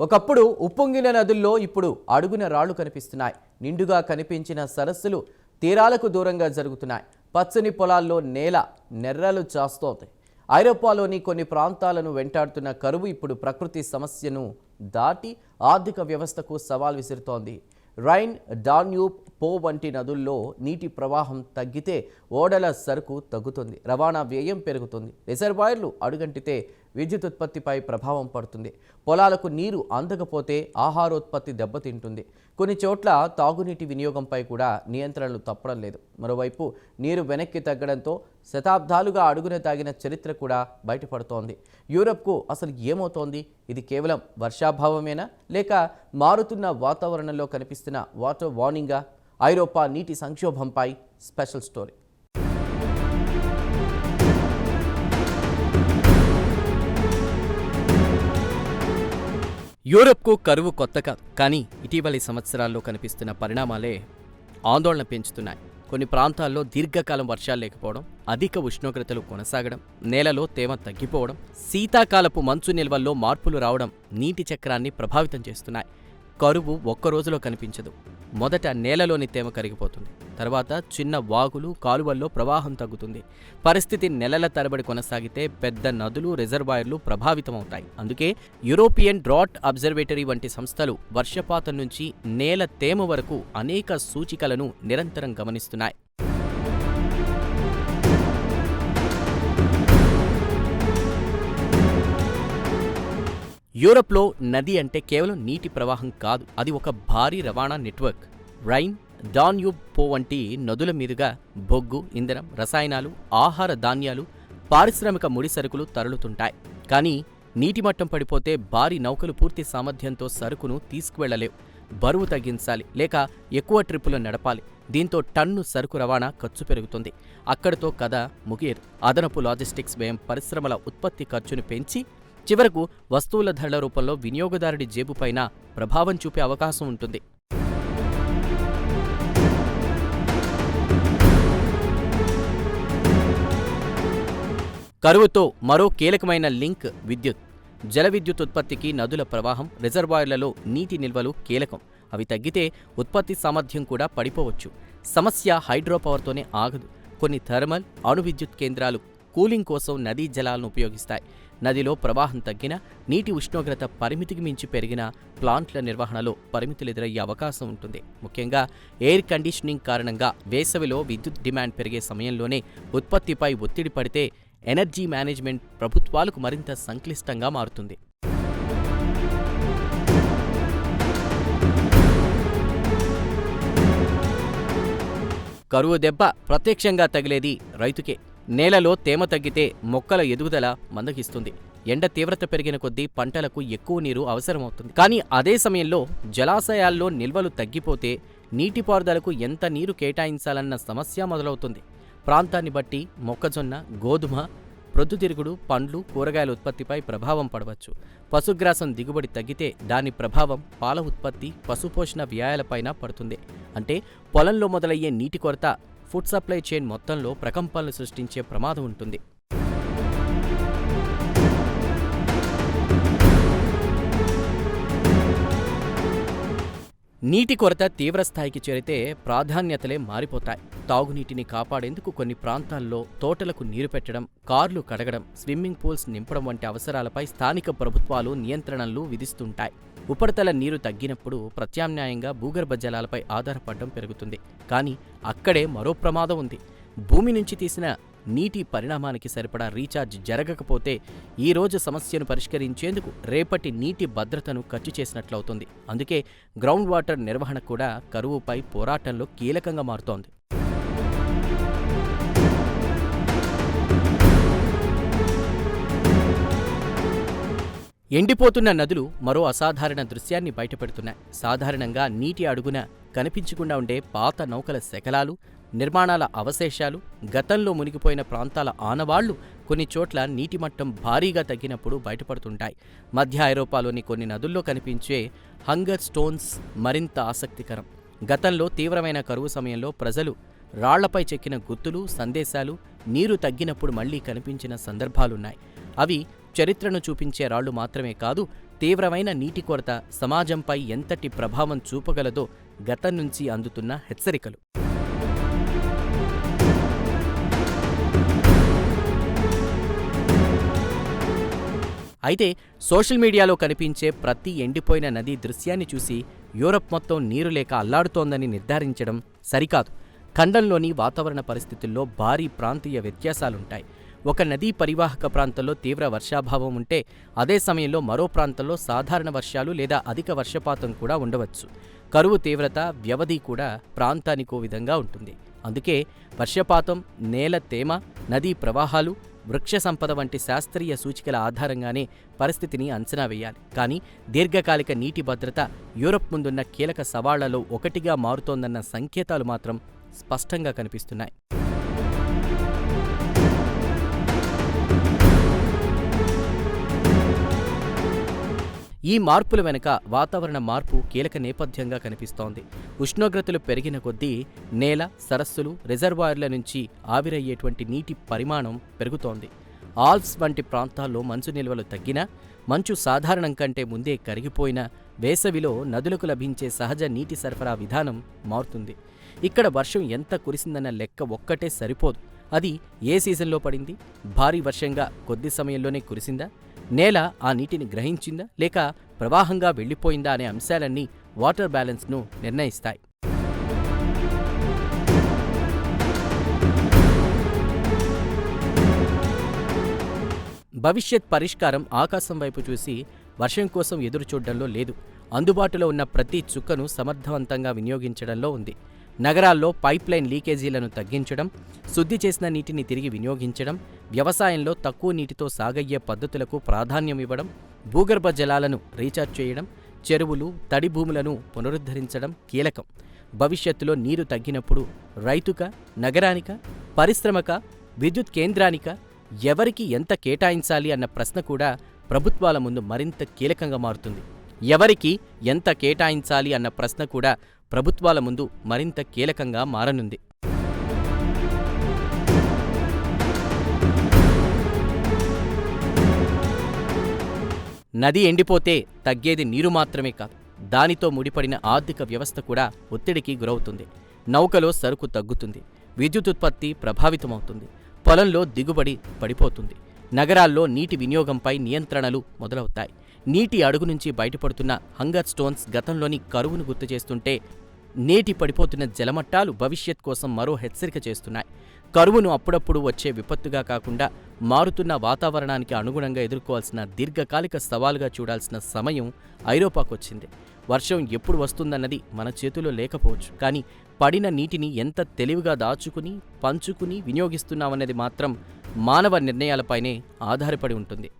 ఒకప్పుడు ఉప్పొంగిన నదుల్లో ఇప్పుడు అడుగున రాళ్లు కనిపిస్తున్నాయి. నిండుగా కనిపించిన సరస్సులు తీరాలకు దూరంగా జరుగుతున్నాయి. పచ్చని పొలాల్లో నేల నెర్రలు చాస్తోంది. ఐరోపాలోని కొన్ని ప్రాంతాలను వెంటాడుతున్న కరువు ఇప్పుడు ప్రకృతి సమస్యను దాటి ఆర్థిక వ్యవస్థకు సవాల్ విసురుతోంది. రైన్, డాన్యూబ్, పో వంటి నదుల్లో నీటి ప్రవాహం తగ్గితే ఓడల సరుకు తగ్గుతుంది, రవాణా వ్యయం పెరుగుతుంది. రిజర్వాయర్లు అడుగంటితే విద్యుత్ ఉత్పత్తిపై ప్రభావం పడుతుంది. పొలాలకు నీరు అందకపోతే ఆహారోత్పత్తి దెబ్బతింటుంది. కొన్ని చోట్ల తాగునీటి వినియోగంపై కూడా నియంత్రణలు తప్పడం లేదు. మరోవైపు నీరు వెనక్కి తగ్గడంతో శతాబ్దాలుగా అడుగున తాగిన చరిత్ర కూడా బయటపడుతోంది. యూరప్కు అసలు ఏమవుతోంది? ఇది కేవలం వర్షాభావమేనా, లేక మారుతున్న వాతావరణంలో కనిపిస్తున్న వాటర్ వార్నింగా? ఐరోపా నీటి సంక్షోభంపై స్పెషల్ స్టోరీ. యూరప్కు కరువు కొత్త కాదు, కానీ ఇటీవలి సంవత్సరాల్లో కనిపిస్తున్న పరిణామాలే ఆందోళన పెంచుతున్నాయి. కొన్ని ప్రాంతాల్లో దీర్ఘకాలం వర్షాలు లేకపోవడం, అధిక ఉష్ణోగ్రతలు కొనసాగడం, నేలలో తేమ తగ్గిపోవడం, శీతాకాలపు మంచు నిల్వల్లో మార్పులు రావడం నీటి చక్రాన్ని ప్రభావితం చేస్తున్నాయి. కరువు ఒక్కరోజులో కనిపించదు. మొదట నేలలోని తేమ కరిగిపోతుంది. తర్వాత చిన్న వాగులు, కాలువల్లో ప్రవాహం తగ్గుతుంది. పరిస్థితి నెలల తరబడి కొనసాగితే పెద్ద నదులు, రిజర్వాయర్లు ప్రభావితమవుతాయి. అందుకే యూరోపియన్ డ్రాట్ అబ్జర్వేటరీ వంటి సంస్థలు వర్షపాతం నుంచి నేల తేమ వరకు అనేక సూచికలను నిరంతరం గమనిస్తున్నాయి. యూరప్లో నది అంటే కేవలం నీటి ప్రవాహం కాదు, అది ఒక భారీ రవాణా నెట్వర్క్. రైన్, డాన్యూబ్, పో వంటి నదుల మీదుగా బొగ్గు, ఇంధనం, రసాయనాలు, ఆహార ధాన్యాలు, పారిశ్రామిక ముడి సరుకులు తరలుతుంటాయి. కానీ నీటి మట్టం పడిపోతే భారీ నౌకలు పూర్తి సామర్థ్యంతో సరుకును తీసుకువెళ్లలేవు. బరువు తగ్గించాలి, లేక ఎక్కువ ట్రిప్పులు నడపాలి. దీంతో టన్ను సరుకు రవాణా ఖర్చు పెరుగుతుంది. అక్కడితో కథ ముగియదు. అదనపు లాజిస్టిక్స్ వ్యయం పరిశ్రమల ఉత్పత్తి ఖర్చును పెంచి చివరకు వస్తువుల ధరల రూపంలో వినియోగదారుడి జేబుపైన ప్రభావం చూపే అవకాశం ఉంటుంది. కరువుతో మరో కీలకమైన లింక్ విద్యుత్. జల విద్యుత్ ఉత్పత్తికి నదుల ప్రవాహం, రిజర్వాయర్లలో నీటి నిల్వలు కీలకం. అవి తగ్గితే ఉత్పత్తి సామర్థ్యం కూడా పడిపోవచ్చు. సమస్య హైడ్రో పవర్తోనే ఆగదు. కొన్ని థర్మల్, అణు విద్యుత్ కేంద్రాలు కూలింగ్ కోసం నదీ జలాలను ఉపయోగిస్తాయి. నదిలో ప్రవాహం తగ్గినా, నీటి ఉష్ణోగ్రత పరిమితికి మించి పెరిగినా ప్లాంట్ల నిర్వహణలో పరిమితులెదురయ్యే అవకాశం ఉంటుంది. ముఖ్యంగా ఎయిర్ కండిషనింగ్ కారణంగా వేసవిలో విద్యుత్ డిమాండ్ పెరిగే సమయంలోనే ఉత్పత్తిపై ఒత్తిడి పడితే ఎనర్జీ మేనేజ్మెంట్ ప్రభుత్వాలకు మరింత సంక్లిష్టంగా మారుతుంది. కరువు దెబ్బ ప్రత్యక్షంగా తగిలేది రైతుకే. నేలలో తేమ తగ్గితే మొక్కల ఎదుగుదల మందగిస్తుంది. ఎండ తీవ్రత పెరిగిన కొద్దీ పంటలకు ఎక్కువ నీరు అవసరమవుతుంది. కానీ అదే సమయంలో జలాశయాల్లో నిల్వలు తగ్గిపోతే నీటిపారుదలకు ఎంత నీరు కేటాయించాలన్న సమస్య మొదలవుతుంది. ప్రాంతాన్ని బట్టి మొక్కజొన్న, గోధుమ, ప్రొద్దుతిరుగుడు, పండ్లు, కూరగాయల ఉత్పత్తిపై ప్రభావం పడవచ్చు. పశుగ్రాసం దిగుబడి తగ్గితే దాని ప్రభావం పాల ఉత్పత్తి, పశుపోషణ వ్యయాలపైన పడుతుంది. అంటే పొలంలో మొదలయ్యే నీటి కొరత ఫుడ్ సప్లై చైన్ మొత్తంలో ప్రకంపనలు సృష్టించే ప్రమాదం ఉంటుంది. నీటి కొరత తీవ్రస్థాయికి చేరితే ప్రాధాన్యతలే మారిపోతాయి. తాగునీటిని కాపాడేందుకు కొన్ని ప్రాంతాల్లో తోటలకు నీరు పెట్టడం, కార్లు కడగడం, స్విమ్మింగ్ పూల్స్ నింపడం వంటి అవసరాలపై స్థానిక ప్రభుత్వాలు నియంత్రణలు విధిస్తుంటాయి. ఉపరితల నీరు తగ్గినప్పుడు ప్రత్యామ్నాయంగా భూగర్భ జలాలపై ఆధారపడడం పెరుగుతుంది. కానీ అక్కడే మరో ప్రమాదం ఉంది. భూమి నుంచి తీసిన నీటి పరిణామానికి సరిపడా రీఛార్జ్ జరగకపోతే ఈ రోజు సమస్యను పరిష్కరించేందుకు రేపటి నీటి భద్రతను ఖర్చు చేసినట్లవుతుంది. అందుకే గ్రౌండ్ వాటర్ నిర్వహణ కూడా కరువుపై పోరాటంలో కీలకంగా మారుతోంది. ఎండిపోతున్న నదులు మరో అసాధారణ దృశ్యాన్ని బయటపెడుతున్నాయి. సాధారణంగా నీటి అడుగున కనిపించకుండా ఉండే పాత నౌకల శకలాలు, నిర్మాణాల అవశేషాలు, గతంలో మునిగిపోయిన ప్రాంతాల ఆనవాళ్లు కొన్ని చోట్ల నీటి మట్టం భారీగా తగ్గినప్పుడు బయటపడుతుంటాయి. మధ్య ఐరోపాలోని కొన్ని నదుల్లో కనిపించే హంగర్ స్టోన్స్ మరింత ఆసక్తికరం. గతంలో తీవ్రమైన కరువు సమయంలో ప్రజలు రాళ్లపై చెక్కిన గుర్తులు, సందేశాలు నీరు తగ్గినప్పుడు మళ్లీ కనిపించిన సందర్భాలున్నాయి. అవి చరిత్రను చూపించే రాళ్లు మాత్రమే కాదు, తీవ్రమైన నీటి కొరత సమాజంపై ఎంతటి ప్రభావం చూపగలదో గతం నుంచి అందుతున్న హెచ్చరికలు. అయితే సోషల్ మీడియాలో కనిపించే ప్రతి ఎండిపోయిన నదీ దృశ్యాన్ని చూసి యూరప్ మొత్తం నీరు లేక అల్లాడుతోందని నిర్ధారించడం సరికాదు. ఖండంలోని వాతావరణ పరిస్థితుల్లో భారీ ప్రాంతీయ వ్యత్యాసాలుంటాయి. ఒక నదీ పరివాహక ప్రాంతంలో తీవ్ర వర్షాభావం ఉంటే అదే సమయంలో మరో ప్రాంతంలో సాధారణ వర్షాలు లేదా అధిక వర్షపాతం కూడా ఉండవచ్చు. కరువు తీవ్రత, వ్యవధి కూడా ప్రాంతానికో విధంగా ఉంటుంది. అందుకే వర్షపాతం, నేల తేమ, నదీ ప్రవాహాలు, వృక్ష సంపద వంటి శాస్త్రీయ సూచికల ఆధారంగానే పరిస్థితిని అంచనా వేయాలి. కానీ దీర్ఘకాలిక నీటి భద్రత యూరప్ ముందున్న కీలక సవాళ్లలో ఒకటిగా మారుతోందన్న సంకేతాలు మాత్రం స్పష్టంగా కనిపిస్తున్నాయి. ఈ మార్పుల వెనుక వాతావరణ మార్పు కీలక నేపథ్యంగా కనిపిస్తోంది. ఉష్ణోగ్రతలు పెరిగిన కొద్దీ నేల, సరస్సులు, రిజర్వాయర్ల నుంచి ఆవిరయ్యేటువంటి నీటి పరిమాణం పెరుగుతోంది. ఆల్ప్స్ వంటి ప్రాంతాల్లో మంచు నిల్వలు తగ్గినా, మంచు సాధారణం కంటే ముందే కరిగిపోయినా వేసవిలో నదులకు లభించే సహజ నీటి సరఫరా విధానం మారుతుంది. ఇక్కడ వర్షం ఎంత కురిసిందన్న లెక్క ఒక్కటే సరిపోదు. అది ఏ సీజన్లో పడింది, భారీ వర్షంగా కొద్ది సమయంలోనే కురిసిందా, నేల ఆ నీటిని గ్రహించిందా లేక ప్రవాహంగా వెళ్లిపోయిందా అనే అంశాలన్నీ వాటర్ బ్యాలెన్స్ను నిర్ణయిస్తాయి. భవిష్యత్ పరిష్కారం ఆకాశం వైపు చూసి వర్షం కోసం ఎదురుచూడడంలో లేదు. అందుబాటులో ఉన్న ప్రతి చుక్కను సమర్థవంతంగా వినియోగించడంలో ఉంది. నగరాల్లో పైప్లైన్ లీకేజీలను తగ్గించడం, శుద్ధి చేసిన నీటిని తిరిగి వినియోగించడం, వ్యవసాయంలో తక్కువ నీటితో సాగయ్యే పద్ధతులకు ప్రాధాన్యం ఇవ్వడం, భూగర్భ జలాలను రీఛార్జ్ చేయడం, చెరువులు, తడి భూములను పునరుద్ధరించడం కీలకం. భవిష్యత్తులో నీరు తగ్గినప్పుడు రైతుక, నగరానిక, పరిశ్రమక, విద్యుత్ కేంద్రానిక ఎవరికి ఎంత కేటాయించాలి అన్న ప్రశ్న కూడా ప్రభుత్వాల ముందు మరింత కీలకంగా మారుతుంది. ఎవరికి ఎంత కేటాయించాలి అన్న ప్రశ్న కూడా ప్రభుత్వాల ముందు మరింత కీలకంగా మారనుంది. నది ఎండిపోతే తగ్గేది నీరు మాత్రమే కాదు, దానితో ముడిపడిన ఆర్థిక వ్యవస్థ కూడా ఒత్తిడికి గురవుతుంది. నౌకలో సరుకు తగ్గుతుంది, విద్యుత్ ఉత్పత్తి ప్రభావితమవుతుంది, పొలంలో దిగుబడి పడిపోతుంది, నగరాల్లో నీటి వినియోగంపై నియంత్రణలు మొదలవుతాయి. నీటి అడుగు నుంచి బయటపడుతున్న హంగర్ స్టోన్స్ గతంలోని కరువును గుర్తు చేస్తుంటే, నేటి పడిపోతున్న జలమట్టాలు భవిష్యత్ కోసం మరో హెచ్చరిక చేస్తున్నాయి. కరువును అప్పుడప్పుడు వచ్చే విపత్తుగా కాకుండా మారుతున్న వాతావరణానికి అనుగుణంగా ఎదుర్కోవాల్సిన దీర్ఘకాలిక సవాలుగా చూడాల్సిన సమయం ఐరోపాకొచ్చింది. వర్షం ఎప్పుడు వస్తుందన్నది మన చేతిలో లేకపోవచ్చు, కానీ పడిన నీటిని ఎంత తెలివిగా దాచుకుని, పంచుకుని వినియోగిస్తున్నామన్నది మాత్రం మానవ నిర్ణయాలపైనే ఆధారపడి ఉంటుంది.